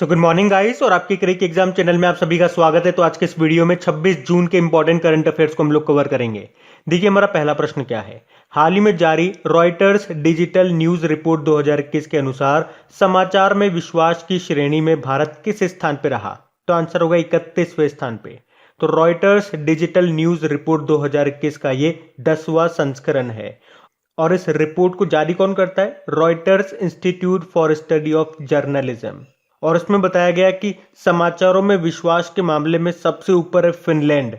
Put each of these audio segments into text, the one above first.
So good morning guys और आपके क्रिक exam channel में आप सभी का स्वागत है। तो आज के इस वीडियो में 26 जून के इंपॉर्टेंट करंट अफेयर्स को हम लोग कवर करेंगे। देखिए हमारा पहला प्रश्न क्या है। हाल ही में जारी रॉयटर्स डिजिटल न्यूज रिपोर्ट 2021 के अनुसार समाचार में विश्वास की श्रेणी में भारत किस स्थान पे रहा? तो आंसर होगा 31वें स्थान पे। तो रॉयटर्स डिजिटल न्यूज रिपोर्ट 2021 का ये 10वां संस्करण है और इस रिपोर्ट को जारी कौन करता है? Reuters institute for study of journalism. और इसमें बताया गया कि समाचारों में विश्वास के मामले में सबसे ऊपर है फिनलैंड,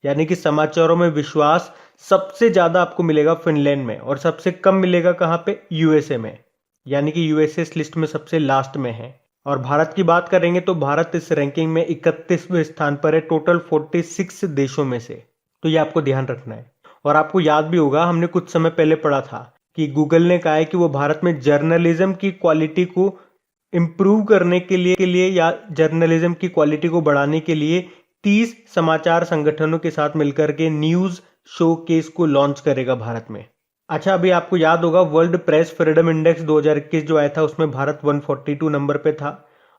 यानी कि समाचारों में विश्वास सबसे ज्यादा आपको मिलेगा फिनलैंड में और सबसे कम मिलेगा कहां पे? यूएसए में, यानी कि यूएसए इस लिस्ट में सबसे लास्ट में है। और भारत की बात करेंगे तो भारत इस रैंकिंग में 31वें स्थान पर है टोटल 46 देशों में से। तो ये आपको ध्यान रखना है। और आपको याद भी होगा हमने कुछ समय पहले पढ़ा था कि गूगल ने कहा है कि वो भारत में जर्नलिज्म की क्वालिटी को इम्प्रूव करने के लिए या जर्नलिज्म की क्वालिटी को बढ़ाने के लिए 30 समाचार संगठनों के साथ मिलकर के न्यूज शोकेस को लॉन्च करेगा भारत में। अच्छा, अभी आपको याद होगा वर्ल्ड प्रेस फ्रीडम इंडेक्स 2021 जो आया था उसमें भारत 142 नंबर पे था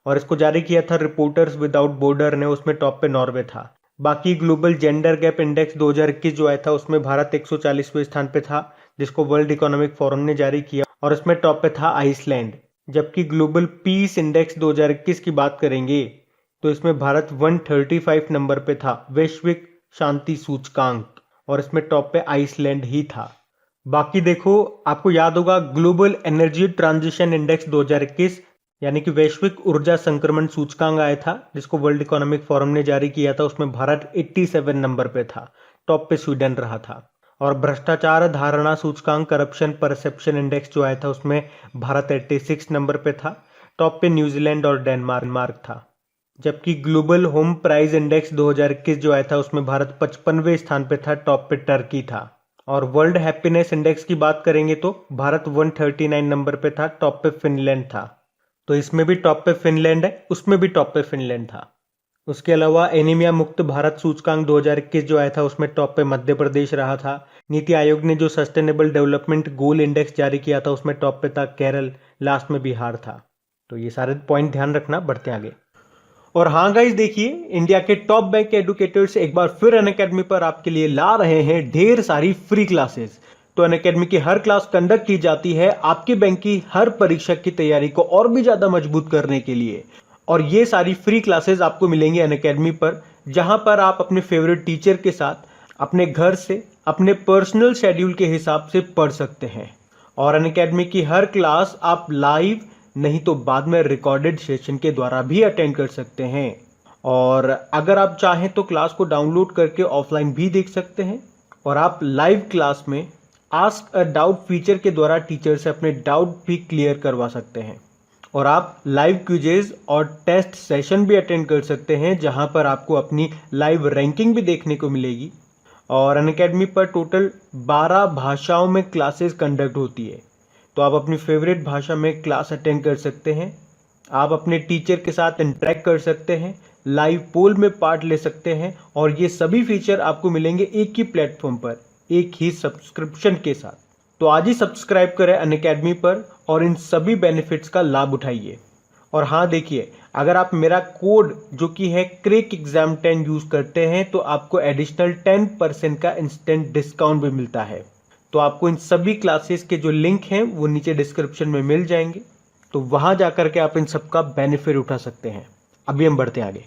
और इसको जारी किया था रिपोर्टर्स विदाउट बॉर्डर ने, उसमें टॉप पे नॉर्वे था। बाकी ग्लोबल जेंडर गैप इंडेक्स 2021 जो आया था उसमें भारत 140वें स्थान पे था, जिसको वर्ल्ड इकोनॉमिक फोरम ने जारी किया और इसमें टॉप पे था आइसलैंड। जबकि ग्लोबल पीस इंडेक्स 2021 की बात करेंगे तो इसमें भारत 135 नंबर पे था, वैश्विक शांति सूचकांक, और इसमें टॉप पे आइसलैंड ही था। बाकी देखो आपको याद होगा ग्लोबल एनर्जी ट्रांजिशन इंडेक्स 2021 यानी कि वैश्विक ऊर्जा संक्रमण सूचकांक आया था जिसको वर्ल्ड इकोनॉमिक फोरम ने जारी किया था, उसमें भारत 87 नंबर पे था, टॉप पे स्वीडन रहा था। और भ्रष्टाचार धारणा सूचकांक करप्शन परसेप्शन इंडेक्स जो आया था उसमें भारत 86 नंबर पे था, टॉप पे न्यूजीलैंड और डेनमार्क था। जबकि ग्लोबल होम प्राइस इंडेक्स 2021 जो आया था उसमें भारत 55वें स्थान पे था, टॉप पे टर्की था। और वर्ल्ड हैप्पीनेस इंडेक्स की बात करेंगे तो भारत 139 नंबर पे था, टॉप पे फिनलैंड था। तो इसमें भी टॉप पे फिनलैंड है, उसमें भी टॉप पे फिनलैंड था। उसके अलावा एनीमिया मुक्त भारत सूचकांक 2021 जो आया था उसमें टॉप पे मध्य प्रदेश रहा था। नीति आयोग ने जो सस्टेनेबल डेवलपमेंट गोल इंडेक्स जारी किया था उसमें टॉप पे था केरल, लास्ट में बिहार था। तो ये सारे पॉइंट ध्यान रखना, बढ़ते आगे। और हाँ गाइस देखिए, इंडिया के टॉप बैंक एडुकेटर्स एक बार फिर अनअकैडमी पर आपके लिए ला रहे हैं ढेर सारी फ्री क्लासेस। तो अनअकैडमी की हर क्लास कंडक्ट की जाती है आपके बैंक की हर परीक्षा की तैयारी को और भी ज्यादा मजबूत करने के लिए। और ये सारी फ्री क्लासेस आपको मिलेंगी अनअकैडमी पर, जहां पर आप अपने फेवरेट टीचर के साथ अपने घर से अपने पर्सनल शेड्यूल के हिसाब से पढ़ सकते हैं। और अनअकैडमी की हर क्लास आप लाइव नहीं तो बाद में रिकॉर्डेड सेशन के द्वारा भी अटेंड कर सकते हैं। और अगर आप चाहें तो क्लास को डाउनलोड करके ऑफलाइन भी देख सकते हैं। और आप लाइव क्लास में आस्क अ डाउट फीचर के द्वारा टीचर से अपने डाउट भी क्लियर करवा सकते हैं। और आप लाइव क्विजेज और टेस्ट सेशन भी अटेंड कर सकते हैं, जहां पर आपको अपनी लाइव रैंकिंग भी देखने को मिलेगी। और अनअकैडमी पर टोटल 12 भाषाओं में क्लासेस कंडक्ट होती है, तो आप अपनी फेवरेट भाषा में क्लास अटेंड कर सकते हैं। आप अपने टीचर के साथ इंटरेक्ट कर सकते हैं, लाइव पोल में पार्ट ले सकते हैं, और ये सभी फीचर आपको मिलेंगे एक ही प्लेटफॉर्म पर एक ही सब्सक्रिप्शन के साथ। तो आज ही सब्सक्राइब करें अनअकैडमी पर और इन सभी बेनिफिट्स का लाभ उठाइए। और हाँ देखिए, अगर आप मेरा कोड जो कि है क्रिक एग्जाम 10 यूज करते हैं तो आपको एडिशनल 10% का इंस्टेंट डिस्काउंट भी मिलता है। तो आपको इन सभी क्लासेस के जो लिंक हैं वो नीचे डिस्क्रिप्शन में मिल जाएंगे, तो वहां जाकर के आप इन सबका बेनिफिट उठा सकते हैं। अभी हम बढ़ते हैं आगे।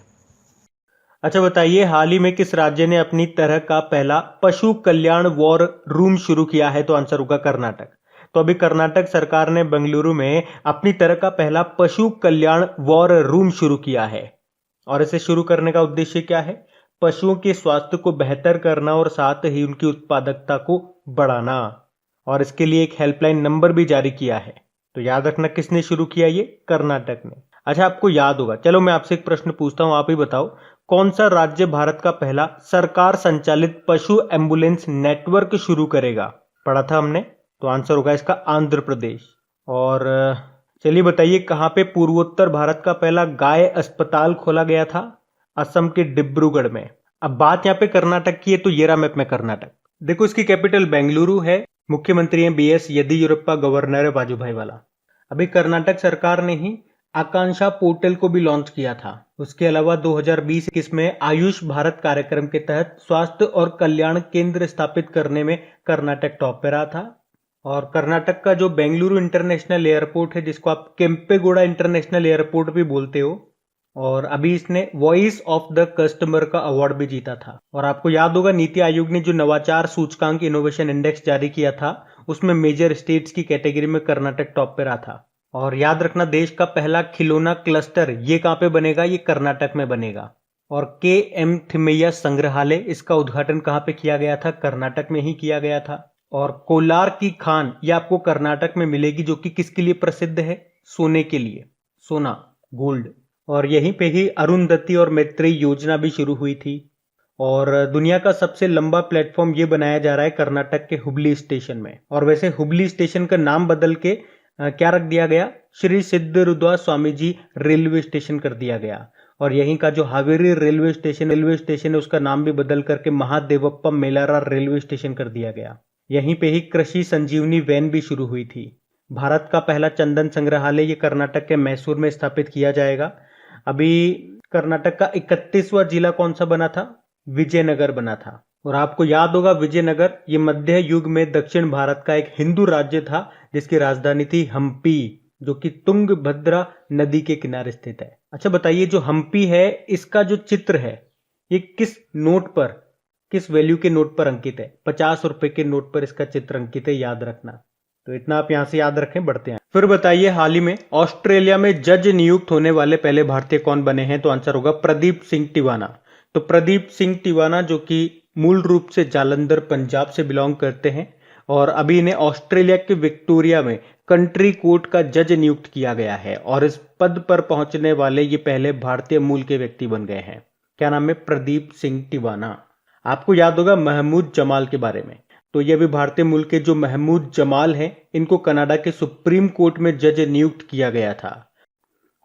अच्छा बताइए, हाल ही में किस राज्य ने अपनी तरह का पहला पशु कल्याण वॉर रूम शुरू किया है? तो आंसर होगा कर्नाटक। तो अभी कर्नाटक सरकार ने बेंगलुरु में अपनी तरह का पहला पशु कल्याण वॉर रूम शुरू किया है। और इसे शुरू करने का उद्देश्य क्या है? पशुओं के स्वास्थ्य को बेहतर करना और साथ ही उनकी उत्पादकता को बढ़ाना। और इसके लिए एक हेल्पलाइन नंबर भी जारी किया है। तो याद रखना किसने शुरू किया? ये कर्नाटक ने। अच्छा, आपको याद होगा, चलो मैं आपसे एक प्रश्न पूछता हूं, आप ही बताओ कौन सा राज्य भारत का पहला सरकार संचालित पशु एम्बुलेंस नेटवर्क शुरू करेगा? पढ़ा था हमने। तो आंसर होगा इसका आंध्र प्रदेश। और चलिए बताइए, कहां पे पूर्वोत्तर भारत का पहला गाय अस्पताल खोला गया था? असम के डिब्रूगढ़ में। अब बात यहाँ पे कर्नाटक की है, तो ये रहा मैप में कर्नाटक। देखो इसकी कैपिटल बेंगलुरु है, मुख्यमंत्री है बीएस येदियुरप्पा, गवर्नर है वाजुभाई वाला। अभी कर्नाटक सरकार ने ही आकांक्षा पोर्टल को भी लॉन्च किया था। उसके अलावा 2020-21 में आयुष भारत कार्यक्रम के तहत स्वास्थ्य और कल्याण केंद्र स्थापित करने में कर्नाटक टॉप पे रहा था। और कर्नाटक का जो बेंगलुरु इंटरनेशनल एयरपोर्ट है, जिसको आप केम्पेगौड़ा इंटरनेशनल एयरपोर्ट भी बोलते हो, और अभी इसने वॉइस ऑफ द कस्टमर का अवार्ड भी जीता था। और आपको याद होगा नीति आयोग ने जो नवाचार सूचकांक इनोवेशन इंडेक्स जारी किया था, उसमें मेजर स्टेट्स की कैटेगरी में कर्नाटक टॉप पे रहा था। और याद रखना, देश का पहला खिलौना क्लस्टर ये कहां पे बनेगा? ये कर्नाटक में बनेगा। और के एम थिमैया संग्रहालय, इसका उद्घाटन कहां पे किया गया था? कर्नाटक में ही किया गया था। और कोलार की खान ये आपको कर्नाटक में मिलेगी, जो कि किसके लिए प्रसिद्ध है? सोने के लिए, सोना, गोल्ड। और यहीं पे ही अरुंधति और मैत्रेयी योजना भी शुरू हुई थी। और दुनिया का सबसे लंबा प्लेटफॉर्म ये बनाया जा रहा है कर्नाटक के हुबली स्टेशन में। और वैसे हुबली स्टेशन का नाम बदल के क्या रख दिया गया? श्री सिद्धरुद्र स्वामी जी रेलवे स्टेशन कर दिया गया। और यहीं का जो हावेरी रेलवे स्टेशन है, उसका नाम भी बदल करके महादेवप्पा मेलारा रेलवे स्टेशन कर दिया गया। यहीं पे ही कृषि संजीवनी वैन भी शुरू हुई थी। भारत का पहला चंदन संग्रहालय ये कर्नाटक के मैसूर में स्थापित किया जाएगा। अभी कर्नाटक का 31वां जिला कौन सा बना था? विजयनगर बना था। और आपको याद होगा, विजयनगर ये मध्य युग में दक्षिण भारत का एक हिंदू राज्य था, जिसकी राजधानी थी हम्पी, जो कि तुंगभद्रा नदी के किनारे स्थित है। अच्छा बताइए, जो हम्पी है इसका जो चित्र है ये किस नोट पर, किस वैल्यू के नोट पर अंकित है? 50 रुपए के नोट पर इसका चित्र अंकित है, याद रखना। तो इतना आप यहां से याद रखें, बढ़ते हैं। फिर बताइए, हाल ही में ऑस्ट्रेलिया में जज नियुक्त होने वाले पहले भारतीय कौन बने हैं? तो आंसर होगा प्रदीप सिंह टिवाना। तो प्रदीप सिंह टिवाना जो कि मूल रूप से जालंधर पंजाब से बिलोंग करते हैं, और अभी इन्हें ऑस्ट्रेलिया के विक्टोरिया में कंट्री कोर्ट का जज नियुक्त किया गया है। और इस पद पर पहुंचने वाले ये पहले भारतीय मूल के व्यक्ति बन गए हैं। क्या नाम है? प्रदीप सिंह टिवाना। आपको याद होगा महमूद जमाल के बारे में। तो ये भी भारतीय मूल के जो महमूद जमाल हैं, इनको कनाडा के सुप्रीम कोर्ट में जज नियुक्त किया गया था।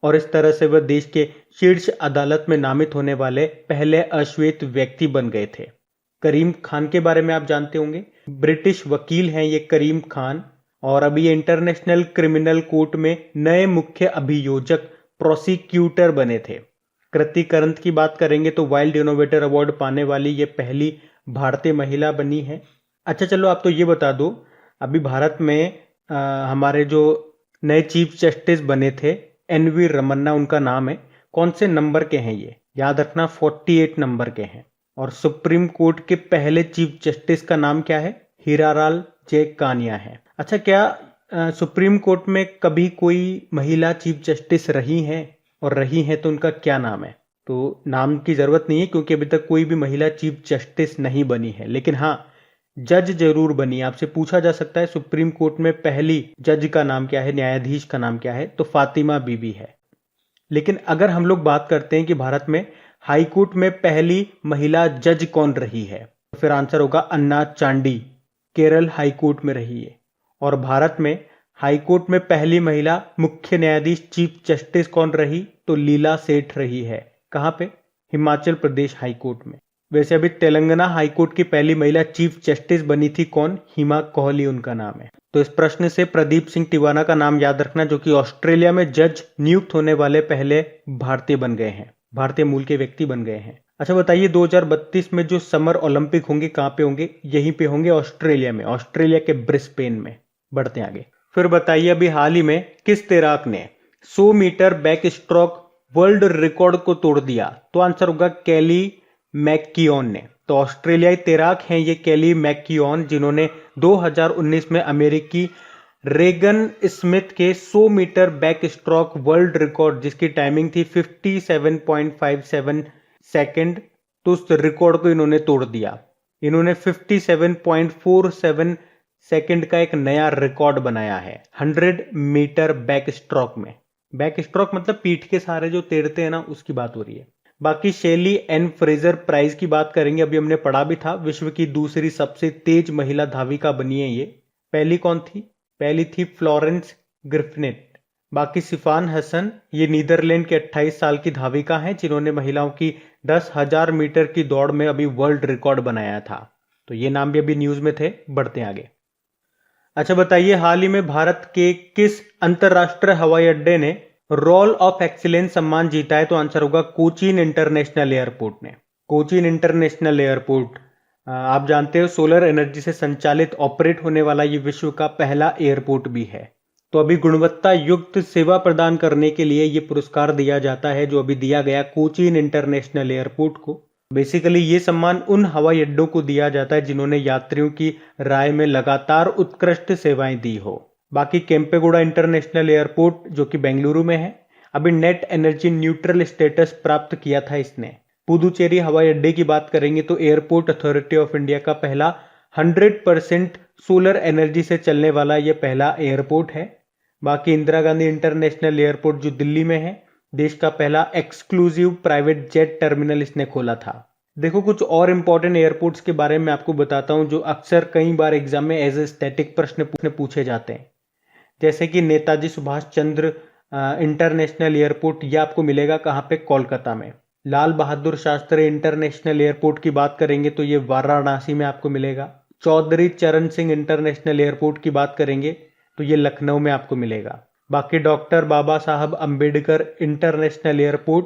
और इस तरह से वह देश के शीर्ष अदालत में नामित होने वाले पहले अश्वेत व्यक्ति बन गए थे। करीम खान के बारे में आप जानते होंगे, ब्रिटिश वकील हैं ये करीम खान। और अभी ये इंटरनेशनल क्रिमिनल कोर्ट में नए मुख्य अभियोजक प्रोसिक्यूटर बने थे। कृति करंत की बात करेंगे तो वाइल्ड इनोवेटर अवार्ड पाने वाली ये पहली भारतीय महिला बनी है। अच्छा चलो, आप तो ये बता दो, अभी भारत में हमारे जो नए चीफ जस्टिस बने थे, एनवी रमन्ना उनका नाम है। कौन से नंबर के हैं ये? याद रखना, 48 नंबर के हैं। और सुप्रीम कोर्ट के पहले चीफ जस्टिस का नाम क्या है? हीरालाल जे कानिया है। अच्छा, क्या सुप्रीम कोर्ट में कभी कोई महिला चीफ जस्टिस रही हैं? और रही हैं तो उनका क्या नाम है? तो नाम की जरूरत नहीं है, क्योंकि अभी तक कोई भी महिला चीफ जस्टिस नहीं बनी है। लेकिन हाँ, जज जरूर बनी। आपसे पूछा जा सकता है सुप्रीम कोर्ट में पहली जज का नाम क्या है, न्यायाधीश का नाम क्या है? तो फातिमा बीबी है। लेकिन अगर हम लोग बात करते हैं कि भारत में हाई कोर्ट में पहली महिला जज कौन रही है, तो फिर आंसर होगा अन्ना चांडी, केरल हाई कोर्ट में रही है। और भारत में हाई कोर्ट में पहली महिला मुख्य न्यायाधीश चीफ जस्टिस कौन रही? तो लीला सेठ रही है। कहां पे? हिमाचल प्रदेश हाई कोर्ट में। वैसे अभी तेलंगाना हाई कोर्ट की पहली महिला चीफ जस्टिस बनी थी, कौन? हिमा कोहली उनका नाम है। तो इस प्रश्न से प्रदीप सिंह टिवाना का नाम याद रखना, जो कि ऑस्ट्रेलिया में जज नियुक्त होने वाले पहले भारतीय बन गए हैं, भारतीय मूल के व्यक्ति बन गए हैं। अच्छा बताइए, 2032 में जो समर ओलंपिक होंगे कहां पे होंगे? यहीं पे होंगे, ऑस्ट्रेलिया में, ऑस्ट्रेलिया के ब्रिस्बेन में। बढ़ते आगे। फिर बताइए, अभी हाल ही में किस तैराक ने 100 metre back stroke world record को तोड़ दिया? तो आंसर होगा केली मैककीओन ने। तो ऑस्ट्रेलियाई तैराक हैं ये केली मैककीओन, जिन्होंने 2019 में अमेरिकी रेगन स्मिथ के 100 metre back stroke world record, जिसकी टाइमिंग थी 57.57 सेकंड, तो उस रिकॉर्ड को इन्होंने तोड़ दिया। इन्होंने 57.47 सेकंड का एक नया रिकॉर्ड बनाया है 100 मीटर बैक स्ट्रोक में। बैक स्ट्रोक मतलब पीठ के सहारे जो तैरते हैं ना, उसकी बात हो रही है। बाकी शेली एन फ्रेजर प्राइज की बात करेंगे, अभी हमने पढ़ा भी था, विश्व की दूसरी सबसे तेज महिला धाविका बनी है ये। पहली कौन थी? पहली थी फ्लोरेंस ग्रिफिथ। बाकी सिफान हसन, ये नीदरलैंड के 28 साल की धाविका हैं, जिन्होंने महिलाओं की 10,000 मीटर की दौड़ में अभी वर्ल्ड रिकॉर्ड बनाया था। तो ये नाम भी अभी न्यूज में थे। बढ़ते हैं आगे। अच्छा बताइए, हाल ही में भारत के किस अंतरराष्ट्रीय हवाई अड्डे ने रोल ऑफ एक्सीलेंस सम्मान जीता है? तो आंसर होगा कोचीन इंटरनेशनल एयरपोर्ट ने। कोचीन इंटरनेशनल एयरपोर्ट आप जानते हो सोलर एनर्जी से संचालित ऑपरेट होने वाला ये विश्व का पहला एयरपोर्ट भी है। तो अभी गुणवत्ता युक्त सेवा प्रदान करने के लिए ये पुरस्कार दिया जाता है, जो अभी दिया गया कोचीन इंटरनेशनल एयरपोर्ट को। बेसिकली ये सम्मान उन हवाई अड्डों को दिया जाता है जिन्होंने यात्रियों की राय में लगातार उत्कृष्ट सेवाएं दी हो। बाकी केम्पेगौड़ा इंटरनेशनल एयरपोर्ट जो कि बेंगलुरु में है, अभी नेट एनर्जी न्यूट्रल स्टेटस प्राप्त किया था इसने। पुदुचेरी हवाई अड्डे की बात करेंगे तो एयरपोर्ट अथॉरिटी ऑफ इंडिया का पहला 100% सोलर एनर्जी से चलने वाला यह पहला एयरपोर्ट है। बाकी इंदिरा गांधी इंटरनेशनल एयरपोर्ट जो दिल्ली में है, देश का पहला एक्सक्लूसिव प्राइवेट जेट टर्मिनल इसने खोला था। देखो कुछ और इंपॉर्टेंट एयरपोर्ट्स के बारे में आपको बताता हूं जो अक्सर कई बार एग्जाम में एज ए स्टैटिक प्रश्न पूछे जाते हैं। जैसे कि नेताजी सुभाष चंद्र इंटरनेशनल एयरपोर्ट, यह आपको मिलेगा कहाँ पे? कोलकाता में। लाल बहादुर शास्त्री इंटरनेशनल एयरपोर्ट की बात करेंगे तो ये वाराणसी में आपको मिलेगा। चौधरी चरण सिंह इंटरनेशनल एयरपोर्ट की बात करेंगे तो ये लखनऊ में आपको मिलेगा। बाकी डॉक्टर बाबा साहब अंबेडकर इंटरनेशनल एयरपोर्ट,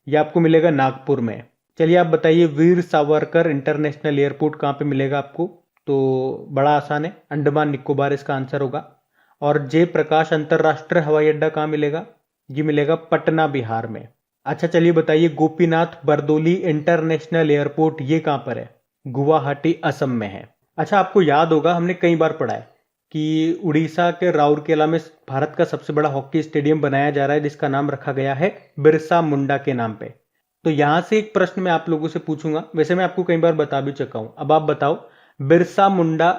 ये आपको मिलेगा नागपुर में। चलिए आप बताइए वीर सावरकर इंटरनेशनल एयरपोर्ट कहाँ पे मिलेगा आपको? तो बड़ा आसान है, अंडमान निकोबार इसका आंसर होगा। और जय प्रकाश अंतरराष्ट्रीय हवाई अड्डा कहाँ मिलेगा? ये मिलेगा पटना बिहार में। अच्छा चलिए बताइए गोपीनाथ बरदोली इंटरनेशनल एयरपोर्ट ये कहाँ पर है? गुवाहाटी असम में है। अच्छा आपको याद होगा हमने कई बार पढ़ा है कि उड़ीसा के राउरकेला में भारत का सबसे बड़ा हॉकी स्टेडियम बनाया जा रहा है जिसका नाम रखा गया है बिरसा मुंडा के नाम पे। तो यहां से एक प्रश्न मैं आप लोगों से पूछूंगा, वैसे मैं आपको कई बार बता भी चुका हूं। अब आप बताओ बिरसा मुंडा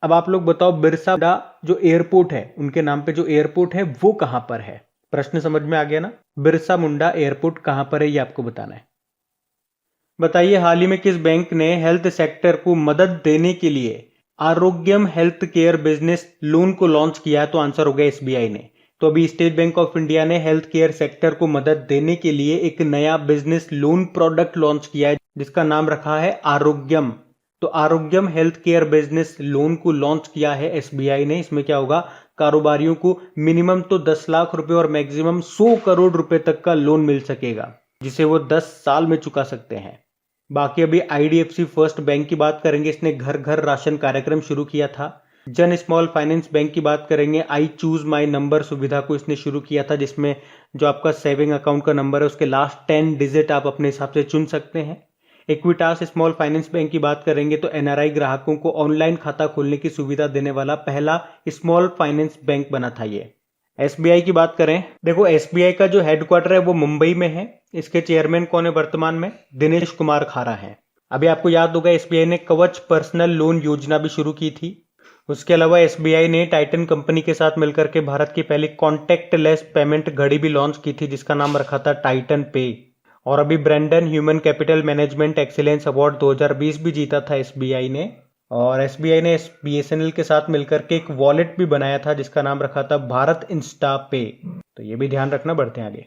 अब आप लोग बताओ बिरसा मुंडा जो एयरपोर्ट है उनके नाम पे जो एयरपोर्ट है वो कहां पर है? प्रश्न समझ में आ गया ना? बिरसा मुंडा एयरपोर्ट कहां पर है ये आपको बताना है। बताइए हाल ही में किस बैंक ने हेल्थ सेक्टर को मदद देने के लिए आरोग्यम हेल्थ केयर बिजनेस लोन को लॉन्च किया? तो आंसर हो गया एसबीआई ने। तो अभी स्टेट बैंक ऑफ इंडिया ने हेल्थ केयर सेक्टर को मदद देने के लिए एक नया बिजनेस लोन प्रोडक्ट लॉन्च किया है जिसका नाम रखा है आरोग्यम। तो आरोग्यम हेल्थ केयर बिजनेस लोन को लॉन्च किया है एसबीआई ने। इसमें क्या होगा, कारोबारियों को मिनिमम तो 10 लाख रुपए और मैक्सिमम 100 करोड़ रुपए तक का लोन मिल सकेगा जिसे वो 10 साल में चुका सकते हैं। बाकी अभी आईडीएफसी फर्स्ट बैंक की बात करेंगे, इसने घर घर राशन कार्यक्रम शुरू किया था। जन स्मॉल फाइनेंस बैंक की बात करेंगे, आई चूज माई नंबर सुविधा को इसने शुरू किया था जिसमें जो आपका सेविंग अकाउंट का नंबर है उसके लास्ट 10 डिजिट आप अपने हिसाब से चुन सकते हैं। इक्विटास स्मॉल फाइनेंस बैंक की बात करेंगे तो एनआरआई ग्राहकों को ऑनलाइन खाता खोलने की सुविधा देने वाला पहला स्मॉल फाइनेंस बैंक बना था ये। एसबीआई की बात करें, देखो एसबीआई का जो हेडक्वार्टर है वो मुंबई में है। इसके चेयरमैन कौन है वर्तमान में? दिनेश कुमार खारा है। अभी आपको याद होगा एसबीआई ने कवच पर्सनल लोन योजना भी शुरू की थी। उसके अलावा एसबीआई ने टाइटन कंपनी के साथ मिलकर के भारत की पहली कॉन्टेक्टलेस पेमेंट घड़ी भी लॉन्च की थी जिसका नाम रखा था टाइटन पे। और अभी Brendan human capital management excellence award 2020 भी जीता था एसबीआई ने। और एसबीआई ने बीएसएनएल के साथ मिलकर के एक वॉलेट भी बनाया था जिसका नाम रखा था भारत इंस्टा पे। तो ये भी ध्यान रखना, बढ़ते हैं आगे।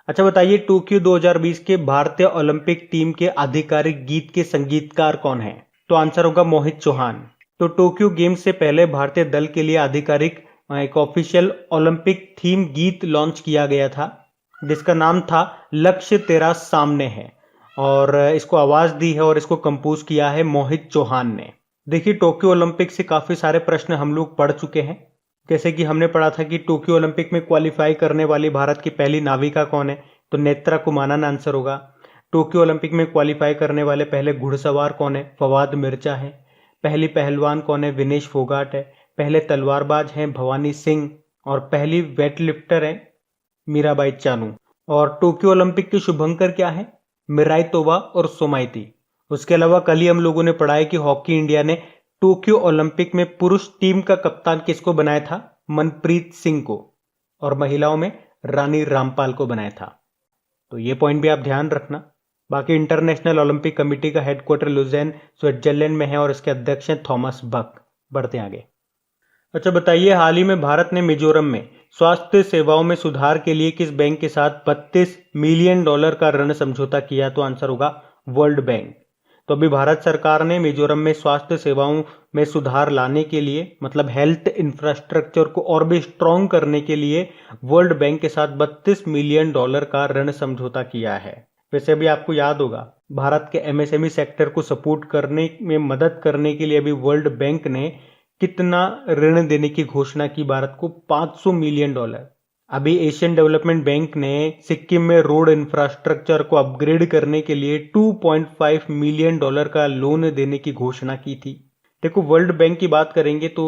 अच्छा बताइए टोक्यो 2020 के भारतीय ओलंपिक टीम के आधिकारिक गीत के संगीतकार कौन है? तो आंसर होगा मोहित चौहान। तो टोक्यो गेम्स से पहले भारतीय दल के लिए आधिकारिक एक ऑफिशियल ओलंपिक थीम गीत लॉन्च किया गया था जिसका नाम था लक्ष्य तेरा सामने है। और इसको आवाज दी है और इसको कंपोज किया है मोहित चौहान ने। देखिए टोक्यो ओलंपिक से काफी सारे प्रश्न हम लोग पढ़ चुके हैं। जैसे कि हमने पढ़ा था कि टोक्यो ओलंपिक में क्वालिफाई करने वाली भारत की पहली नाविका कौन है? तो नेत्रा कुमारन आंसर होगा। टोक्यो ओलंपिक में क्वालिफाई करने वाले पहले घुड़सवार कौन है? फवाद मिर्जा है। पहली पहलवान कौन है? विनेश फोगाट है। पहले तलवारबाज हैं भवानी सिंह। और पहली वेटलिफ्टर है मीराबाई चानू। और टोक्यो ओलंपिक के शुभंकर क्या है? मिराई तोबा और सोमाइती। उसके अलावा कल ही हम लोगों ने पढ़ा है कि हॉकी इंडिया ने टोक्यो ओलंपिक में पुरुष टीम का कप्तान किसको बनाया था? मनप्रीत सिंह को। और महिलाओं में रानी रामपाल को बनाया था। तो ये पॉइंट भी आप ध्यान रखना। बाकी इंटरनेशनल ओलंपिक कमेटी का हेडक्वार्टर लुज़ेन स्विट्जरलैंड में है और इसके अध्यक्ष हैं थॉमस बक। बढ़ते हैं आगे। अच्छा बताइए हाल ही में भारत ने मिजोरम में स्वास्थ्य सेवाओं में सुधार के लिए किस बैंक के साथ $32 मिलियन का ऋण समझौता किया? तो आंसर होगा वर्ल्ड बैंक। तो अभी भारत सरकार ने मिजोरम में स्वास्थ्य सेवाओं में सुधार लाने के लिए, मतलब हेल्थ इंफ्रास्ट्रक्चर को और भी स्ट्रॉन्ग करने के लिए वर्ल्ड बैंक के साथ $32 मिलियन का ऋण समझौता किया है। वैसे अभी आपको याद होगा, भारत के एमएसएमई सेक्टर को सपोर्ट करने में मदद करने के लिए अभी वर्ल्ड बैंक ने कितना ऋण देने की घोषणा की भारत को, $500 मिलियन। अभी एशियन डेवलपमेंट बैंक ने सिक्किम में रोड इंफ्रास्ट्रक्चर को अपग्रेड करने के लिए $2.5 मिलियन का लोन देने की घोषणा की थी। देखो, वर्ल्ड बैंक की बात करेंगे तो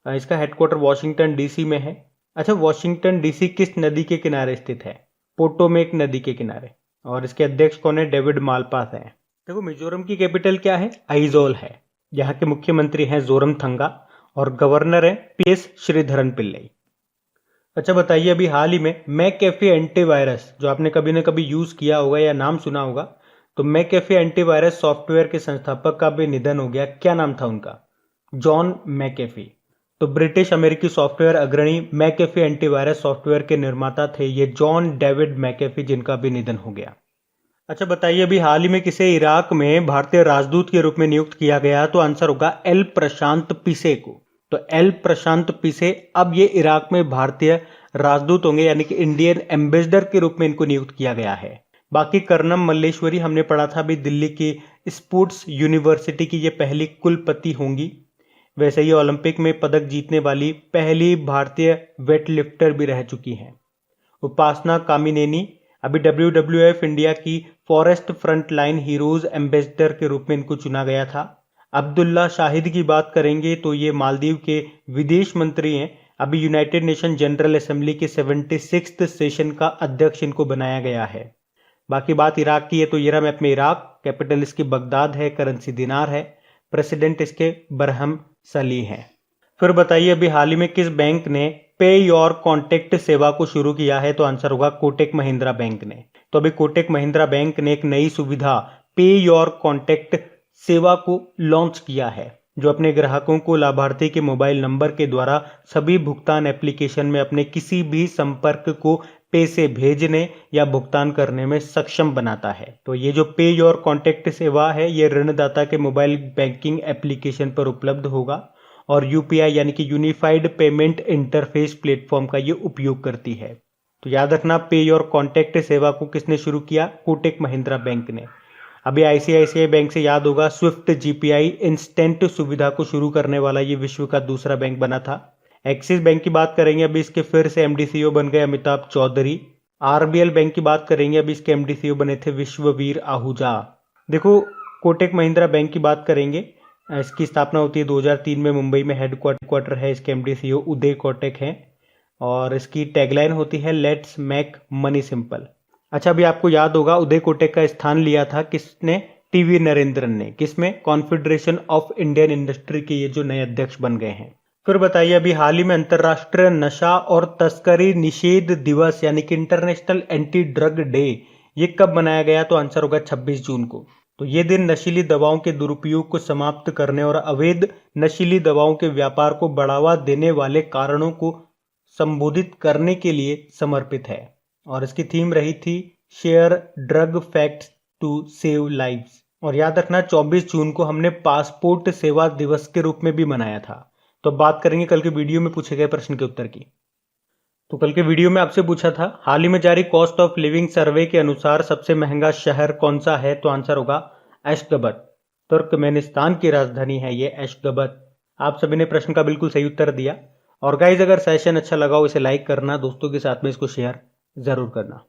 इसका हेडक्वार्टर वॉशिंगटन डीसी में है। अच्छा, वॉशिंगटन डीसी किस नदी के किनारे स्थित है? पोटोमेक नदी के किनारे। और इसके अध्यक्ष कौन है? डेविड मालपास है। देखो, मिजोरम की कैपिटल क्या है? आइजोल है। यहाँ के मुख्यमंत्री हैं जोरमथंगा और गवर्नर है PS श्रीधरन पिल्लई। अच्छा बताइए, अभी हाल ही में मैकेफे एंटीवायरस, जो आपने कभी ना कभी यूज किया होगा या नाम सुना होगा, तो मैकेफे एंटीवायरस सॉफ्टवेयर के संस्थापक का भी निधन हो गया। क्या नाम था उनका? John McAfee. तो ब्रिटिश अमेरिकी सॉफ्टवेयर अग्रणी मैकेफे एंटीवायरस सॉफ्टवेयर के निर्माता थे ये जॉन डेविड मैकेफे, जिनका भी निधन हो गया। अच्छा बताइए, अभी हाल ही में किसे इराक में भारतीय राजदूत के रूप में नियुक्त किया गया? तो आंसर होगा एल प्रशांत पिसे को। तो एल प्रशांत पिसे अब ये इराक में भारतीय राजदूत होंगे, यानी कि इंडियन एम्बेसडर के रूप में इनको नियुक्त किया गया है। बाकी कर्नम मल्लेश्वरी हमने पढ़ा था, अभी दिल्ली की स्पोर्ट्स यूनिवर्सिटी की ये पहली कुलपति होंगी। वैसे ही ओलंपिक में पदक जीतने वाली पहली भारतीय वेटलिफ्टर भी रह चुकी हैं। उपासना कामिनेनी, अभी WWF इंडिया की forest front line heroes ambassador के रूप में इनको चुना गया था। अब्दुल्ला शाहिद की बात करेंगे तो ये मालदीव के विदेश मंत्री हैं। अभी यूनाइटेड नेशन जनरल असेंबली के 76th सेशन का अध्यक्ष इनको बनाया गया है। बाकी बात इराक की है तो ये रहा मैप में इराक, कैपिटल इसकी बगदाद है, करेंसी दिनार है, प्रेसिडेंट इसके बरहम सली हैं। फिर बताइए, अभी हाल ही में किस बैंक ने पे योर कॉन्टेक्ट सेवा को शुरू किया है? तो आंसर होगा कोटक महिंद्रा बैंक ने। तो अभी कोटक महिंद्रा बैंक ने एक नई सुविधा पे योर कॉन्टेक्ट सेवा को लॉन्च किया है, जो अपने ग्राहकों को लाभार्थी के मोबाइल नंबर के द्वारा सभी भुगतान एप्लीकेशन में अपने किसी भी संपर्क को पैसे भेजने या भुगतान करने में सक्षम बनाता है। तो ये जो पे योर कॉन्टेक्ट सेवा है, ये ऋणदाता के मोबाइल बैंकिंग एप्लीकेशन पर उपलब्ध होगा और UPI यानी कि यूनिफाइड पेमेंट इंटरफेस प्लेटफॉर्म का ये उपयोग करती है। तो याद रखना, पे योर कॉन्टेक्ट सेवा को किसने शुरू किया? कोटक महिंद्रा बैंक ने। अभी ICICI बैंक से याद होगा, स्विफ्ट GPI इंस्टेंट सुविधा को शुरू करने वाला ये विश्व का दूसरा बैंक बना था। एक्सिस बैंक की बात करेंगे, अभी इसके फिर से MD CEO बन गए अमिताभ चौधरी। RBL बैंक की बात करेंगे, अभी इसके MD CEO बने थे विश्ववीर आहूजा। देखो, कोटक महिंद्रा बैंक की बात करेंगे, इसकी स्थापना होती है 2003 में मुंबई में, हेडक्वार्टर है इसके MD CEO उदय कोटक हैं और इसकी टैगलाइन होती है लेट्स मेक मनी सिंपल। अच्छा, अभी आपको याद होगा उदय कोटक का स्थान लिया था किसने? TV नरेंद्रन ने। किसमें? कॉन्फेडरेशन ऑफ इंडियन इंडस्ट्री के ये जो नए अध्यक्ष बन गए हैं। फिर बताइए, अभी हाल ही में अंतर्राष्ट्रीय नशा और तस्करी निषेध दिवस यानी कि इंटरनेशनल एंटी ड्रग डे, ये कब मनाया गया? तो आंसर होगा 26 जून को। तो ये दिन नशीली दवाओं के दुरुपयोग को समाप्त करने और अवैध नशीली दवाओं के व्यापार को बढ़ावा देने वाले कारणों को संबोधित करने के लिए समर्पित है। और इसकी थीम रही थी share drug facts to save lives. और याद रखना, 24 जून को हमने पासपोर्ट सेवा दिवस के रूप में भी मनाया था। तो बात करेंगे कल के वीडियो में पूछे गए प्रश्न के उत्तर की। तो कल के वीडियो में आपसे पूछा था, हाल ही में जारी कॉस्ट ऑफ लिविंग सर्वे के अनुसार सबसे महंगा शहर कौन सा है? तो आंसर होगा एशगबत। तुर्कमेनिस्तान की राजधानी है ये एशगबत। आप सभी ने प्रश्न का बिल्कुल सही उत्तर दिया। और गाइज, अगर सेशन अच्छा लगा हो इसे लाइक करना, दोस्तों के साथ में इसको शेयर जरूर करना।